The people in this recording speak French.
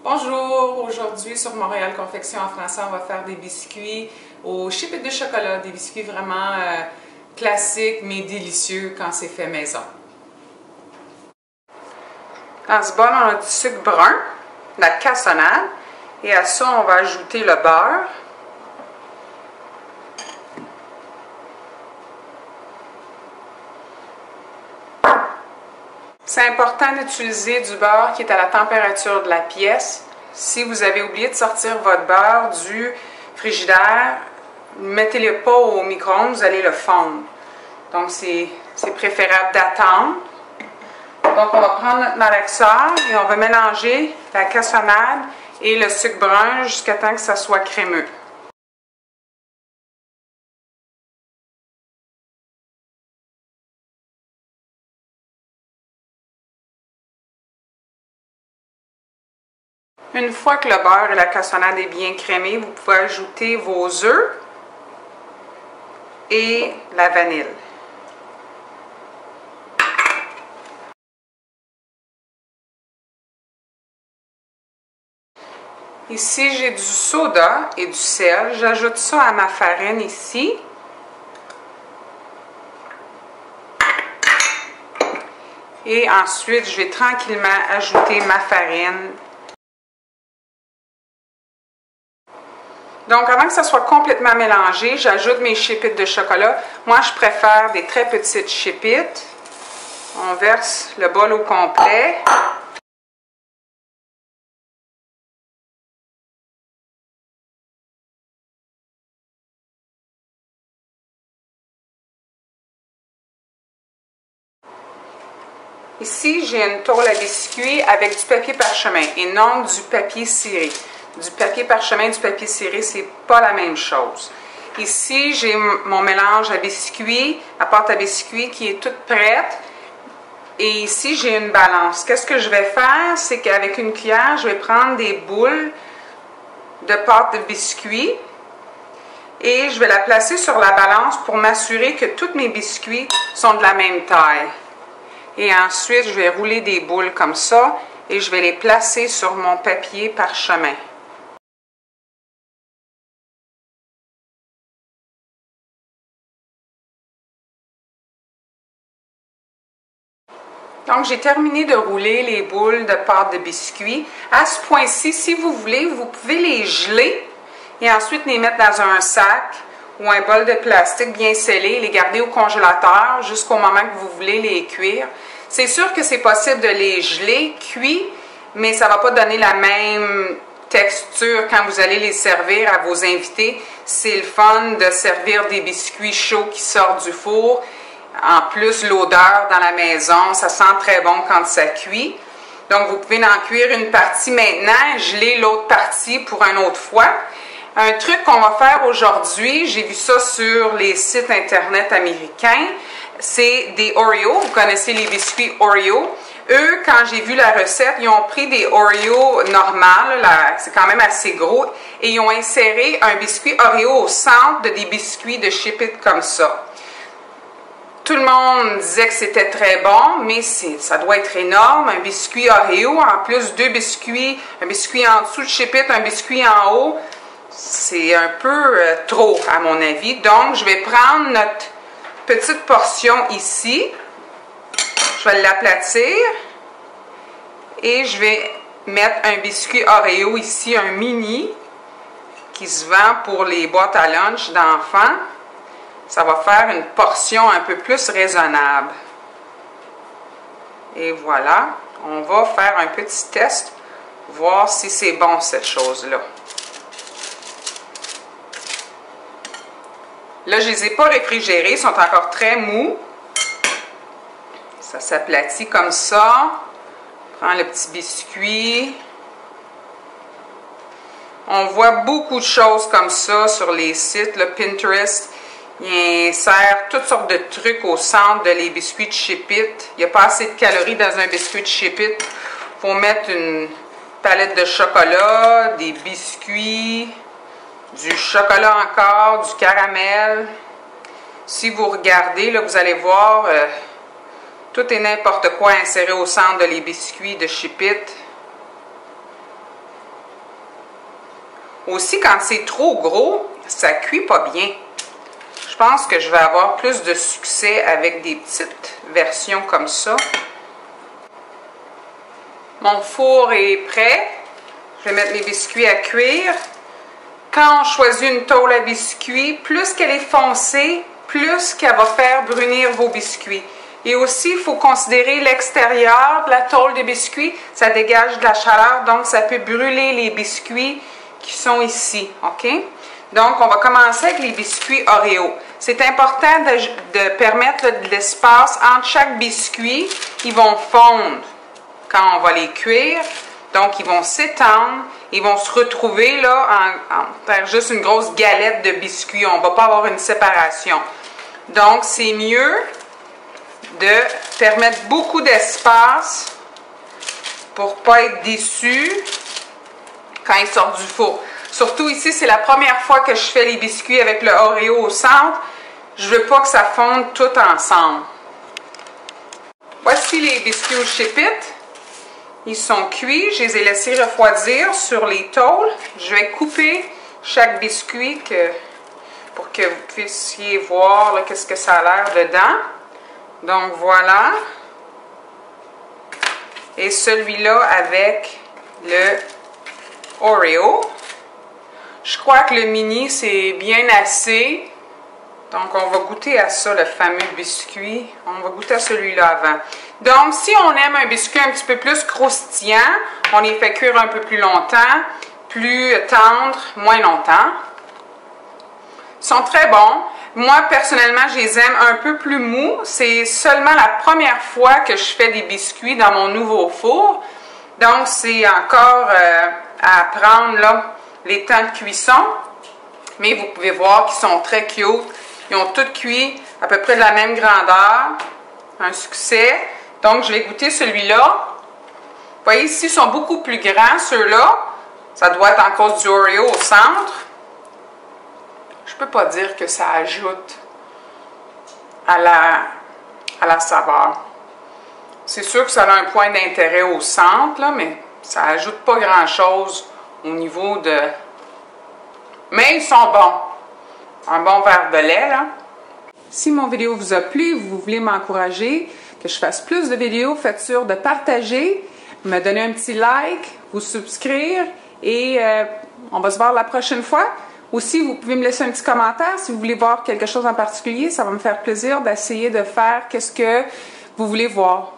Bonjour, aujourd'hui sur Montréal Confection en français, on va faire des biscuits aux chipettes de chocolat, des biscuits vraiment classiques mais délicieux quand c'est fait maison. Dans ce bol, on a du sucre brun, de la cassonade et à ça, on va ajouter le beurre. C'est important d'utiliser du beurre qui est à la température de la pièce. Si vous avez oublié de sortir votre beurre du frigidaire, mettez-le pas au micro-ondes, vous allez le fondre. Donc, c'est préférable d'attendre. Donc, on va prendre notre malaxeur et on va mélanger la cassonade et le sucre brun jusqu'à temps que ça soit crémeux. Une fois que le beurre et la cassonade est bien crémé, vous pouvez ajouter vos œufs et la vanille. Ici, j'ai du soda et du sel. J'ajoute ça à ma farine ici. Et ensuite, je vais tranquillement ajouter ma farine. Donc, avant que ça soit complètement mélangé, j'ajoute mes chipettes de chocolat. Moi, je préfère des très petites chipettes. On verse le bol au complet. Ici, j'ai une tôle à biscuits avec du papier parchemin et non du papier ciré. Du papier parchemin et du papier ciré, c'est pas la même chose. Ici, j'ai mon mélange à biscuits, la pâte à biscuits qui est toute prête. Et ici, j'ai une balance. Qu'est-ce que je vais faire? C'est qu'avec une cuillère, je vais prendre des boules de pâte de biscuits et je vais la placer sur la balance pour m'assurer que tous mes biscuits sont de la même taille. Et ensuite, je vais rouler des boules comme ça et je vais les placer sur mon papier parchemin. Donc, j'ai terminé de rouler les boules de pâte de biscuits. À ce point-ci, si vous voulez, vous pouvez les geler et ensuite les mettre dans un sac ou un bol de plastique bien scellé, les garder au congélateur jusqu'au moment que vous voulez les cuire. C'est sûr que c'est possible de les geler, cuits, mais ça ne va pas donner la même texture quand vous allez les servir à vos invités. C'est le fun de servir des biscuits chauds qui sortent du four. En plus, l'odeur dans la maison, ça sent très bon quand ça cuit. Donc, vous pouvez en cuire une partie maintenant, geler l'autre partie pour une autre fois. Un truc qu'on va faire aujourd'hui, j'ai vu ça sur les sites internet américains, c'est des Oreos. Vous connaissez les biscuits Oreo. Eux, quand j'ai vu la recette, ils ont pris des Oreos normales, c'est quand même assez gros, et ils ont inséré un biscuit Oreo au centre de des biscuits de Chip-It comme ça. Tout le monde disait que c'était très bon, mais ça doit être énorme. Un biscuit Oreo, en plus deux biscuits, un biscuit en dessous de Chip-It, un biscuit en haut, c'est un peu trop à mon avis. Donc, je vais prendre notre petite portion ici, je vais l'aplatir et je vais mettre un biscuit Oreo ici, un mini, qui se vend pour les boîtes à lunch d'enfants. Ça va faire une portion un peu plus raisonnable. Et voilà, on va faire un petit test, voir si c'est bon cette chose-là. Là, je ne les ai pas réfrigérés, ils sont encore très mous. Ça s'aplatit comme ça. Prends le petit biscuit. On voit beaucoup de choses comme ça sur les sites, le Pinterest. Il insère toutes sortes de trucs au centre de les biscuits de Chip-It. Il n'y a pas assez de calories dans un biscuit de Chip-It. Il faut mettre une palette de chocolat, des biscuits, du chocolat encore, du caramel. Si vous regardez, là, vous allez voir, tout et n'importe quoi inséré au centre de les biscuits de Chip-It. Aussi, quand c'est trop gros, ça cuit pas bien. Je pense que je vais avoir plus de succès avec des petites versions comme ça. Mon four est prêt. Je vais mettre mes biscuits à cuire. Quand on choisit une tôle à biscuits, plus qu'elle est foncée, plus qu'elle va faire brunir vos biscuits. Et aussi, il faut considérer l'extérieur de la tôle de biscuits. Ça dégage de la chaleur, donc ça peut brûler les biscuits qui sont ici. OK? Donc, on va commencer avec les biscuits Oreo. C'est important de permettre de l'espace entre chaque biscuit. Ils vont fondre quand on va les cuire. Donc, ils vont s'étendre. Ils vont se retrouver là en faire juste une grosse galette de biscuits. On ne va pas avoir une séparation. Donc, c'est mieux de permettre beaucoup d'espace pour ne pas être déçu quand ils sortent du four. Surtout ici, c'est la première fois que je fais les biscuits avec le Oreo au centre. Je ne veux pas que ça fonde tout ensemble. Voici les biscuits au Ship-It. Ils sont cuits. Je les ai laissés refroidir sur les tôles. Je vais couper chaque biscuit pour que vous puissiez voir qu'est-ce que ça a l'air dedans. Donc voilà. Et celui-là avec le Oreo. Je crois que le mini, c'est bien assez. Donc, on va goûter à ça, le fameux biscuit. On va goûter à celui-là avant. Donc, si on aime un biscuit un petit peu plus croustillant, on les fait cuire un peu plus longtemps, plus tendre, moins longtemps. Ils sont très bons. Moi, personnellement, je les aime un peu plus mous. C'est seulement la première fois que je fais des biscuits dans mon nouveau four. Donc, c'est encore à apprendre, là, les temps de cuisson. Mais vous pouvez voir qu'ils sont très cute. Ils ont tous cuit à peu près de la même grandeur. Un succès. Donc, je vais goûter celui-là. Vous voyez, ici, ils sont beaucoup plus grands, ceux-là. Ça doit être en cause du Oreo au centre. Je ne peux pas dire que ça ajoute à la saveur. C'est sûr que ça a un point d'intérêt au centre, là, mais ça ajoute pas grand-chose au niveau de... Mais ils sont bons. Un bon verre de lait, là. Si mon vidéo vous a plu, vous voulez m'encourager, que je fasse plus de vidéos, faites sûr de partager, me donner un petit like, vous subscrire et on va se voir la prochaine fois. Aussi, vous pouvez me laisser un petit commentaire si vous voulez voir quelque chose en particulier. Ça va me faire plaisir d'essayer de faire qu'est-ce que vous voulez voir.